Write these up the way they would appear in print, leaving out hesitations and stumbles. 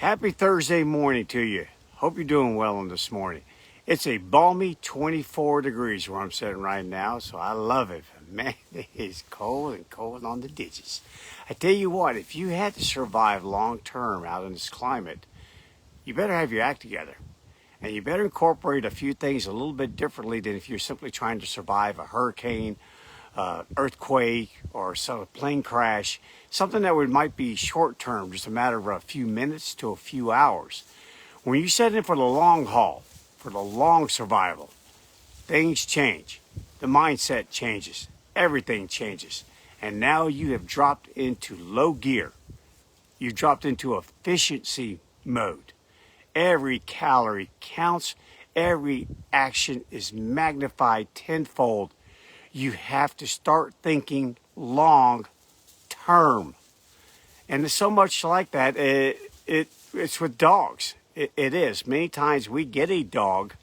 Happy Thursday morning to you. Hope you're doing well on this morning. It's a balmy 24 degrees where I'm sitting right now, so I love it. Man, it is cold and cold on the ditches. I tell you what, if you had to survive long term out in this climate, you better have your act together. And you better incorporate a few things a little bit differently than if you're simply trying to survive a hurricane, earthquake, or some plane crash. Something that might be short term, just a matter of a few minutes to a few hours. When you set in for the long haul, for the long survival, things change. The mindset changes. Everything changes. And now you have dropped into low gear. You've dropped into efficiency mode. Every calorie counts. Every action is magnified tenfold. You have to start thinking long term. And it's so much like that. It's with dogs. It is. Many times we get a dog,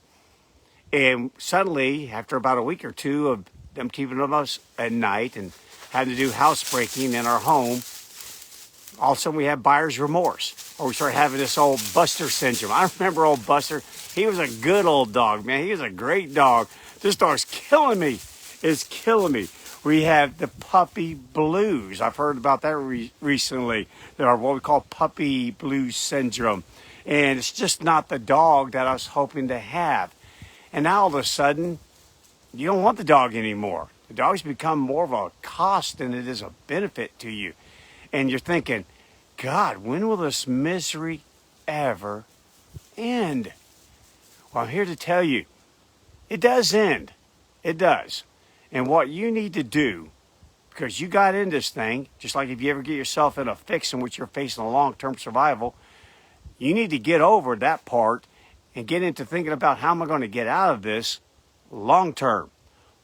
and suddenly, after about a week or two of them keeping us at night and having to do housebreaking in our home, all of a sudden we have buyer's remorse. Or we start having this old Buster syndrome. I remember old Buster. He was a good old dog, man. He was a great dog. This dog's killing me. It's killing me. We have the puppy blues. I've heard about that recently. There are what we call puppy blues syndrome. And it's just not the dog that I was hoping to have. And now all of a sudden, you don't want the dog anymore. The dog's become more of a cost than it is a benefit to you. And you're thinking, God, when will this misery ever end? Well, I'm here to tell you, it does end. It does. And what you need to do, because you got in this thing, just like if you ever get yourself in a fix in which you're facing a long-term survival, you need to get over that part and get into thinking about how am I going to get out of this long-term.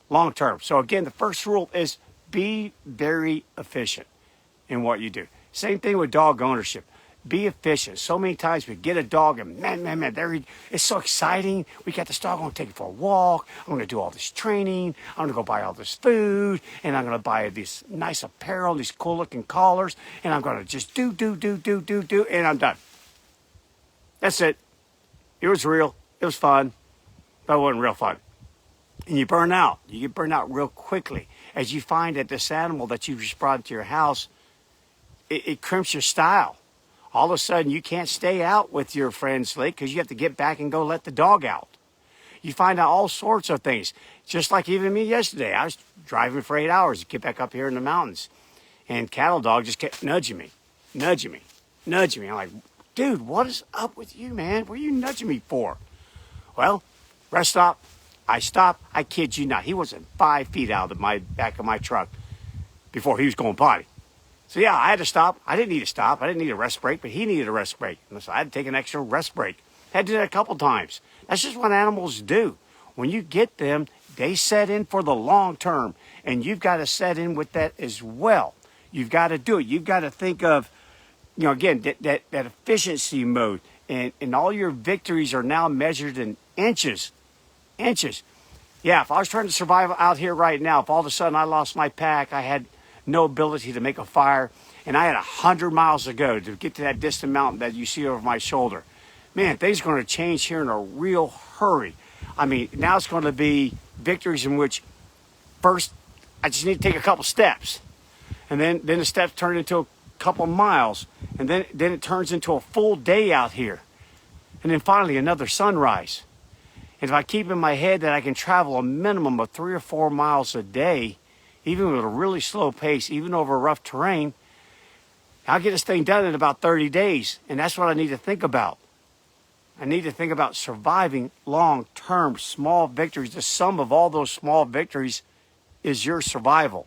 Long-term. So again, the first rule is be very efficient in what you do. Same thing with dog ownership. Be efficient. So many times we get a dog and man, it's so exciting. We got this dog, I'm going to take it for a walk. I'm going to do all this training. I'm going to go buy all this food. And I'm going to buy this nice apparel, these cool looking collars. And I'm going to just do. And I'm done. That's it. It was real. It was fun. But it wasn't real fun. And you burn out. You get burned out real quickly. As you find that this animal that you just brought into your house, it crimps your style. All of a sudden, you can't stay out with your friends late because you have to get back and go let the dog out. You find out all sorts of things. Just like even me yesterday. I was driving for 8 hours to get back up here in the mountains. And Cattle Dog just kept nudging me. I'm like, dude, what is up with you, man? What are you nudging me for? Well, rest stop. I stopped. I kid you not. He wasn't 5 feet out of my back of my truck before he was going potty. So yeah, I had to stop. I didn't need to stop. I didn't need a rest break, but he needed a rest break. And so I had to take an extra rest break. I had to do that a couple times. That's just what animals do. When you get them, they set in for the long term. And you've got to set in with that as well. You've got to do it. You've got to think of, again, that efficiency mode. And all your victories are now measured in inches. Inches. Yeah, if I was trying to survive out here right now, if all of a sudden I lost my pack, I had no ability to make a fire, and I had 100 miles to go to get to that distant mountain that you see over my shoulder. Man, things are going to change here in a real hurry. I mean, now it's going to be victories in which first I just need to take a couple steps, and then the steps turn into a couple miles, and then it turns into a full day out here, and then finally another sunrise. And if I keep in my head that I can travel a minimum of 3 or 4 miles a day, even with a really slow pace, even over rough terrain, I'll get this thing done in about 30 days. And that's what I need to think about. I need to think about surviving long-term small victories. The sum of all those small victories is your survival.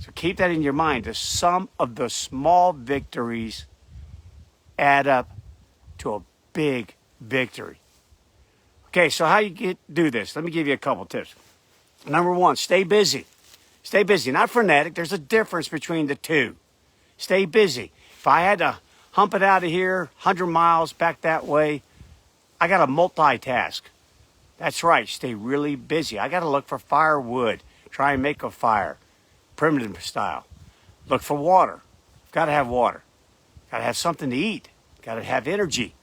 So keep that in your mind. The sum of the small victories add up to a big victory. Okay, so how you do this? Let me give you a couple tips. Number one, stay busy. Stay busy, not frenetic. There's a difference between the two. Stay busy. If I had to hump it out of here, 100 miles back that way, I got to multitask. That's right, stay really busy. I got to look for firewood, try and make a fire, primitive style. Look for water. Got to have water. Got to have something to eat. Got to have energy.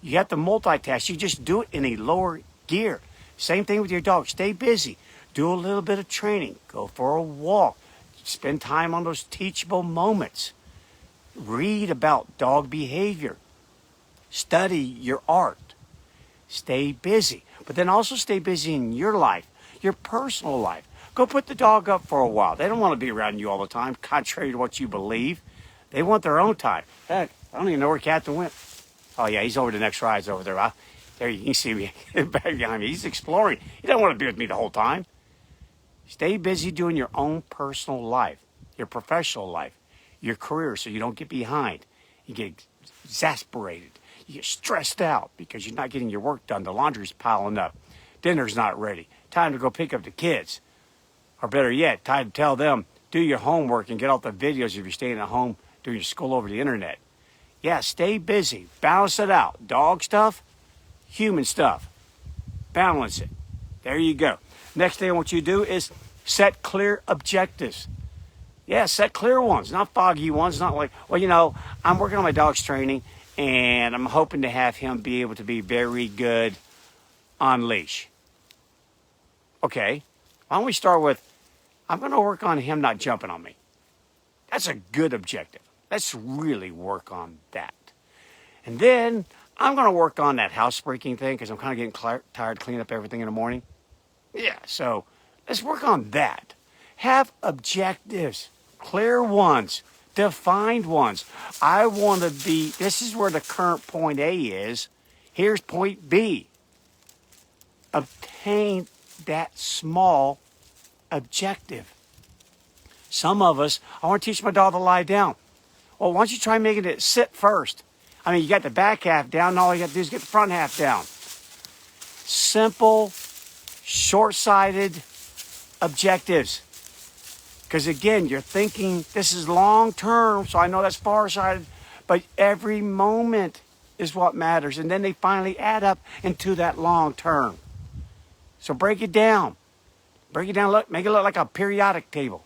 You have to multitask. You just do it in a lower gear. Same thing with your dog. Stay busy. Do a little bit of training. Go for a walk. Spend time on those teachable moments. Read about dog behavior. Study your art. Stay busy. But then also stay busy in your life, your personal life. Go put the dog up for a while. They don't want to be around you all the time, contrary to what you believe. They want their own time. Heck, I don't even know where Captain went. Oh, yeah, he's over the next ride's over there. There you can see me back behind me. He's exploring. He doesn't want to be with me the whole time. Stay busy doing your own personal life, your professional life, your career, so you don't get behind. You get exasperated. You get stressed out because you're not getting your work done. The laundry's piling up. Dinner's not ready. Time to go pick up the kids. Or better yet, time to tell them, do your homework and get out the videos if you're staying at home doing your school over the internet. Yeah, stay busy. Balance it out. Dog stuff, human stuff. Balance it. There you go. Next thing I want you to do is set clear objectives. Yeah, set clear ones, not foggy ones. Not like, well, I'm working on my dog's training, and I'm hoping to have him be able to be very good on leash. Okay, why don't we start with, I'm going to work on him not jumping on me. That's a good objective. Let's really work on that. And then I'm going to work on that housebreaking thing because I'm kind of getting tired cleaning up everything in the morning. Yeah, so let's work on that. Have objectives, clear ones, defined ones. I want to be, this is where the current point A is. Here's point B. Obtain that small objective. Some of us, I want to teach my dog to lie down. Well, why don't you try making it sit first? I mean, you got the back half down, and all you got to do is get the front half down. Simple, short-sighted objectives. Because again, you're thinking this is long-term, so I know that's far-sighted, but every moment is what matters. And then they finally add up into that long-term. So break it down. Break it down, look, make it look like a periodic table.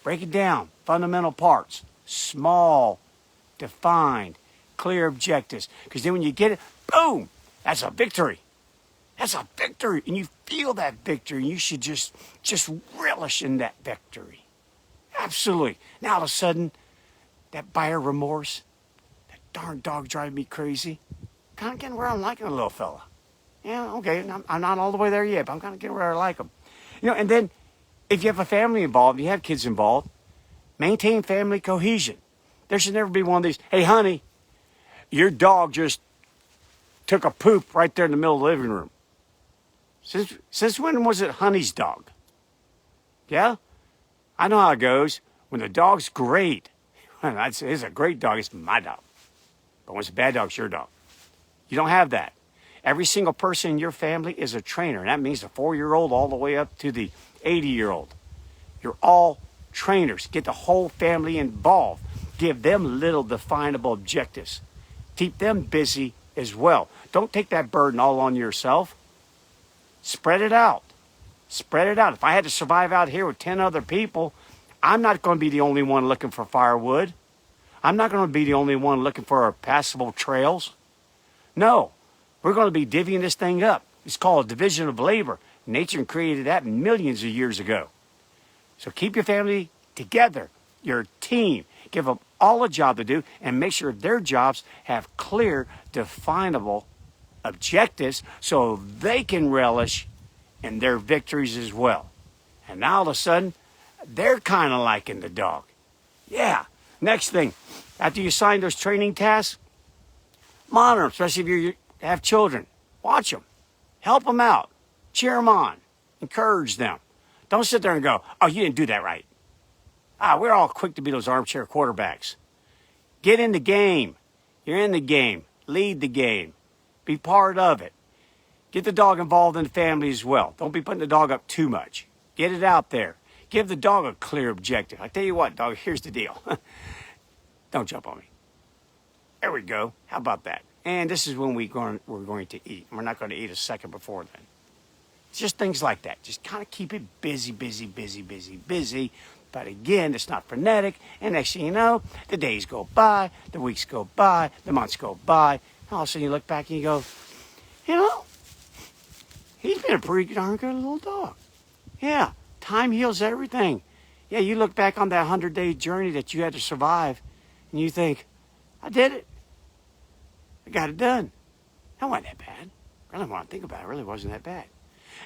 Break it down, fundamental parts, small, defined, clear objectives. Because then when you get it, boom, that's a victory. That's a victory. And you feel that victory. And you should just relish in that victory. Absolutely. Now all of a sudden, that buyer remorse, that darn dog driving me crazy, kind of getting where I'm liking a little fella. Yeah, okay, I'm not all the way there yet, but I'm kind of getting where I like them. And then if you have a family involved, you have kids involved, maintain family cohesion. There should never be one of these, hey, honey, your dog just took a poop right there in the middle of the living room. Since when was it honey's dog? Yeah? I know how it goes. When the dog's great, it's a great dog, it's my dog. But when it's a bad dog, it's your dog. You don't have that. Every single person in your family is a trainer, and that means the 4-year-old all the way up to the 80-year-old. You're all trainers. Get the whole family involved. Give them little definable objectives. Keep them busy as well. Don't take that burden all on yourself. Spread it out. Spread it out. If I had to survive out here with 10 other people, I'm not going to be the only one looking for firewood. I'm not going to be the only one looking for passable trails. No. We're going to be divvying this thing up. It's called division of labor. Nature created that millions of years ago. So keep your family together, your team. Give them all a job to do and make sure their jobs have clear, definable objectives so they can relish in their victories as well. And now all of a sudden, they're kind of liking the dog. Yeah. Next thing, after you sign those training tasks, monitor them, especially if you have children. Watch them. Help them out. Cheer them on. Encourage them. Don't sit there and go, oh, you didn't do that right. We're all quick to be those armchair quarterbacks. Get in the game. You're in the game. Lead the game. Be part of it. Get the dog involved in the family as well. Don't be putting the dog up too much. Get it out there. Give the dog a clear objective. I tell you what, dog, here's the deal. Don't jump on me. There we go. How about that? And this is when we're going to eat. We're not going to eat a second before then. It's just things like that. Just kind of keep it busy, busy, busy, busy, busy. But again, it's not frenetic. And next thing you know, the days go by, the weeks go by, the months go by. And all of a sudden you look back and you go, you know, he's been a pretty darn good little dog. Yeah, time heals everything. Yeah, you look back on that 100-day journey that you had to survive, and you think, I did it. I got it done. That wasn't that bad. Really, when I think about it, it really wasn't that bad.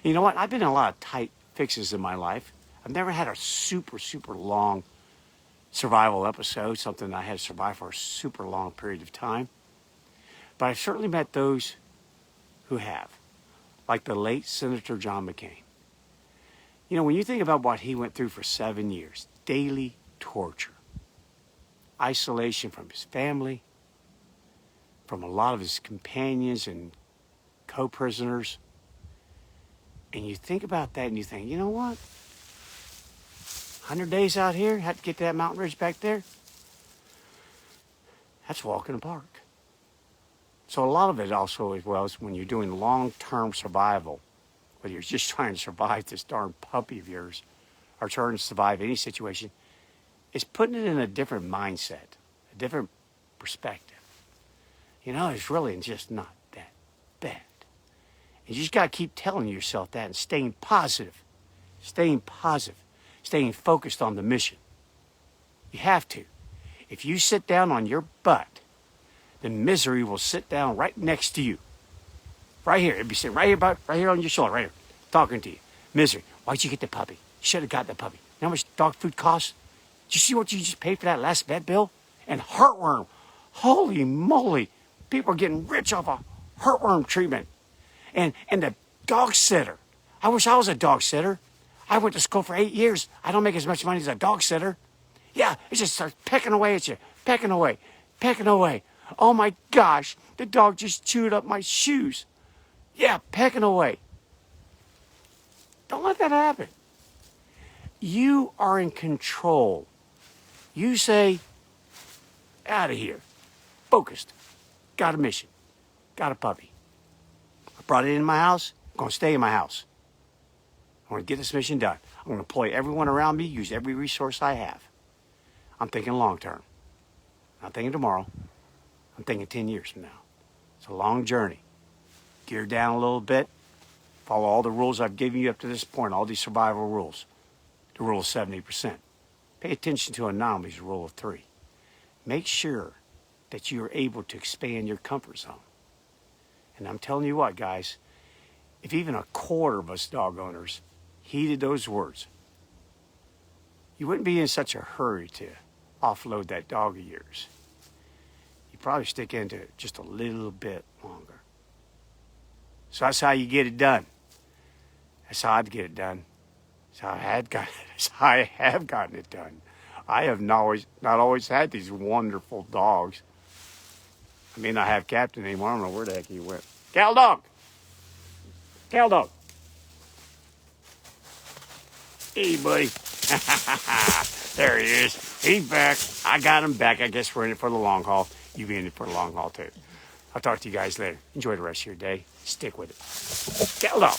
And you know what? I've been in a lot of tight fixes in my life. I've never had a super, super long survival episode, something I had to survive for a super long period of time. But I've certainly met those who have, like the late Senator John McCain. You know, when you think about what he went through for 7 years, daily torture, isolation from his family, from a lot of his companions and co-prisoners, and you think about that and you think, you know what? 100 days out here, had to get to that mountain ridge back there. That's a walk in the park. So a lot of it also as well is when you're doing long-term survival, whether you're just trying to survive this darn puppy of yours or trying to survive any situation, it's putting it in a different mindset, a different perspective. You know, it's really just not that bad. And you just got to keep telling yourself that and staying positive, staying focused on the mission. You have to. If you sit down on your butt, then misery will sit down right next to you. Right here. It'd be sitting right here on your shoulder, right here, talking to you. Misery. Why'd you get the puppy? You should have got the puppy. You know how much dog food costs? Did you see what you just paid for that last vet bill? And heartworm. Holy moly. People are getting rich off of heartworm treatment. And the dog sitter. I wish I was a dog sitter. I went to school for 8 years. I don't make as much money as a dog sitter. Yeah, it just starts pecking away at you. Pecking away. Pecking away. Oh my gosh, the dog just chewed up my shoes. Yeah, pecking away. Don't let that happen. You are in control. You say, out of here. Focused. Got a mission. Got a puppy. I brought it in my house. I'm going to stay in my house. I'm going to get this mission done. I'm going to employ everyone around me, use every resource I have. I'm thinking long term. I'm thinking tomorrow. I'm thinking 10 years from now. It's a long journey. Gear down a little bit. Follow all the rules I've given you up to this point, all these survival rules. The rule of 70%. Pay attention to anomalies, the rule of 3. Make sure that you are able to expand your comfort zone. And I'm telling you what, guys, if even a quarter of us dog owners heeded those words, you wouldn't be in such a hurry to offload that dog of yours. You'd probably stick into it just a little bit longer. So that's how you get it done. That's how I'd get it done. That's how I have gotten it done. I have not always had these wonderful dogs. I may not have Captain anymore. I don't know where the heck he went. Cal dog! Cal dog! Hey, buddy. There he is. He's back. I got him back. I guess we're in it for the long haul. You be in it for the long haul, too. I'll talk to you guys later. Enjoy the rest of your day. Stick with it. Cal dog!